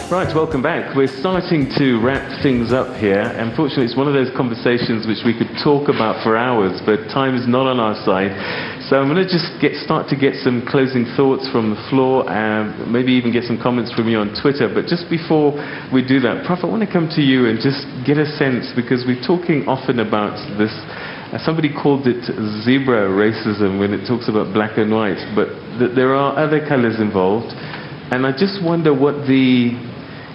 Right, welcome back. We're starting to wrap things up here. Unfortunately, it's one of those conversations which we could talk about for hours, but time is not on our side. So I'm going to just start to get some closing thoughts from the floor, and maybe even get some comments from you on Twitter. But just before we do that, Prof, I want to come to you and just get a sense, because we're talking often about this. Somebody called it zebra racism when it talks about black and white, but there are other colors involved. And I just wonder what the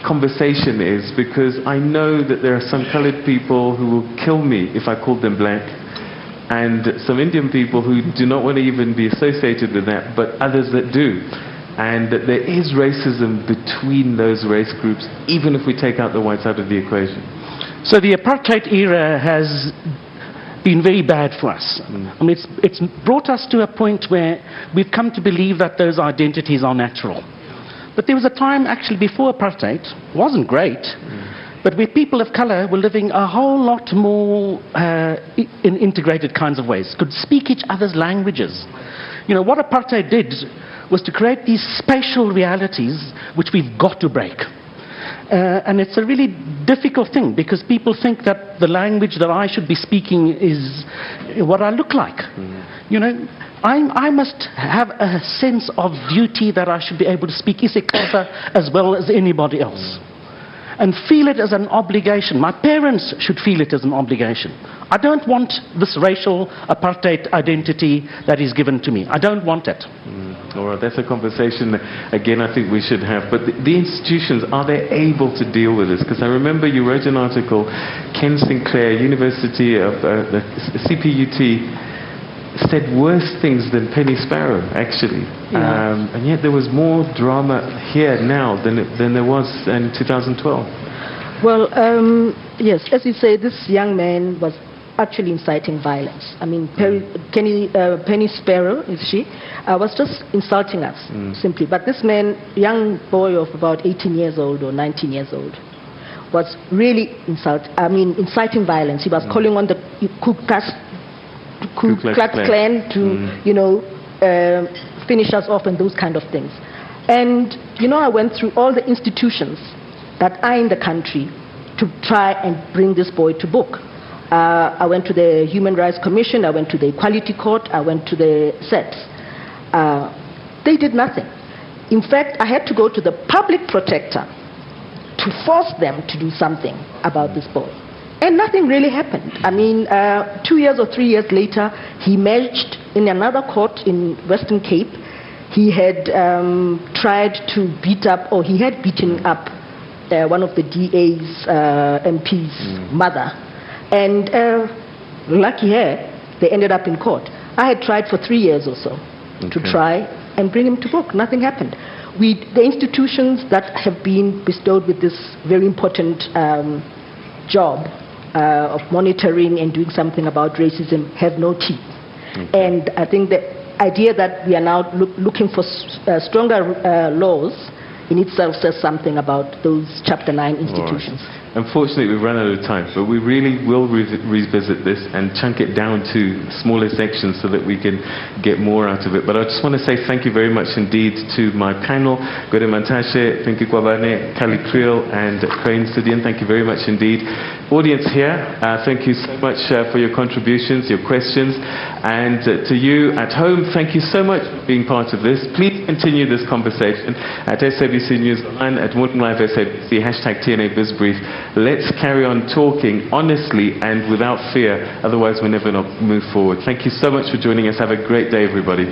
conversation is, because I know that there are some colored people who will kill me if I called them black, and some Indian people who do not want to even be associated with that, but others that do. And that there is racism between those race groups, even if we take out the whites out of the equation. So the apartheid era has been very bad for us. I mean, it's brought us to a point where we've come to believe that those identities are natural. But there was a time actually before apartheid, wasn't great, but where people of color were living a whole lot more in integrated kinds of ways, could speak each other's languages. You know, what apartheid did was to create these spatial realities which we've got to break. And it's a really difficult thing, because people think that the language that I should be speaking is what I look like. You know, I must have a sense of duty that I should be able to speak isiXhosa as well as anybody else, and feel it as an obligation. My parents should feel it as an obligation. I don't want this racial apartheid identity that is given to me. I don't want it. All right, that's a conversation, again, I think we should have. But the institutions, are they able to deal with this? Because I remember you wrote an article, Ken Sinclair, University of the CPUT, said worse things than Penny Sparrow, actually. Yeah. And yet there was more drama here now than there was in 2012. Well, yes, as you say, this young man was actually inciting violence. I mean, Penny Sparrow, is she, was just insulting us, simply. But this man, young boy of about 18 years old or 19 years old, was really inciting violence. He was calling on the Ku Klux Klan to, you know, finish us off and those kind of things. And, you know, I went through all the institutions that are in the country to try and bring this boy to book. I went to the Human Rights Commission, I went to the Equality Court, I went to the SETS. They did nothing. In fact, I had to go to the public protector to force them to do something about this boy. And nothing really happened. I mean, 2 years or 3 years later, he emerged in another court in Western Cape. He had tried to beat up, or he had beaten up one of the DA's MP's mother. And lucky her, they ended up in court. I had tried for 3 years or so to try and bring him to book. Nothing happened. The institutions that have been bestowed with this very important job of monitoring and doing something about racism have no teeth. And I think the idea that we are now looking for stronger laws in itself says something about those Chapter 9 institutions. Unfortunately, we've run out of time, but we really will revisit this and chunk it down to smaller sections so that we can get more out of it. But I just want to say thank you very much indeed to my panel, Gore Mantashe, Pinky Kwabane, Kali Kriel, and Crane Sidian. Thank you very much indeed. Audience here, thank you so much for your contributions, your questions. And to you at home, thank you so much for being part of this. Please continue this conversation at SABC News Online, at Morning Live SABC, hashtag TNA BizBrief. Let's carry on talking honestly and without fear, otherwise we're never going to move forward. Thank you so much for joining us. Have a great day, everybody.